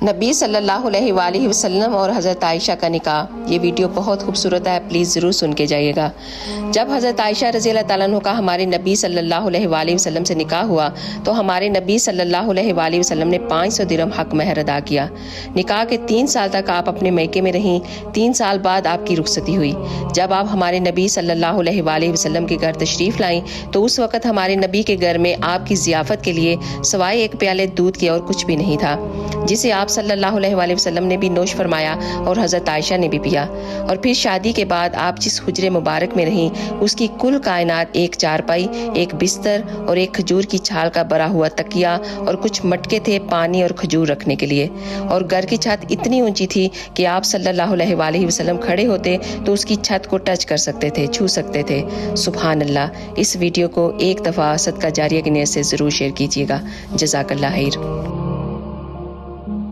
नबी सल्लल्लाहु अलैहि वसल्लम और हज़रत आयशा का निकाह। ये वीडियो बहुत खूबसूरत है, प्लीज़ ज़रूर सुन के जाइएगा। जब हज़रत आयशा रज़ी अल्लाह तआला अन्हा का हमारे नबी सल्लल्लाहु अलैहि वसल्लम से निकाह हुआ तो हमारे नबी सल्लल्लाहु अलैहि वसल्लम ने 500 दिरहम हक महर अदा किया। निकाह के 3 साल तक आप अपने मैके में रहीं। 3 साल बाद आपकी रुखसती हुई। जब आप हमारे नबी सल्लल्लाहु अलैहि वसल्लम के घर तशरीफ़ लाईं तो उस वक़्त हमारे नबी के घर में आपकी ज़ियाफ़त के लिए सवाए एक प्याले दूध के और कुछ भी नहीं था, जिसे आप सल्लल्लाहु अलैहि वसल्लम ने भी नोश फरमाया और हज़रत आयशा ने भी पिया। और फिर शादी के बाद आप जिस हुजरे मुबारक में रहीं उसकी कुल कायनात एक चारपाई, एक बिस्तर और एक खजूर की छाल का बरा हुआ तकिया और कुछ मटके थे पानी और खजूर रखने के लिए। और घर की छत इतनी ऊंची थी कि आप सल्लल्लाहु अलैहि वसल्लम खड़े होते तो उसकी छत को टच कर सकते थे, छू सकते थे। सुभान अल्लाह। इस वीडियो को एक दफ़ा सदका जारिया की नियत से ज़रूर शेयर कीजिएगा। जज़ाकल्लाह खैर।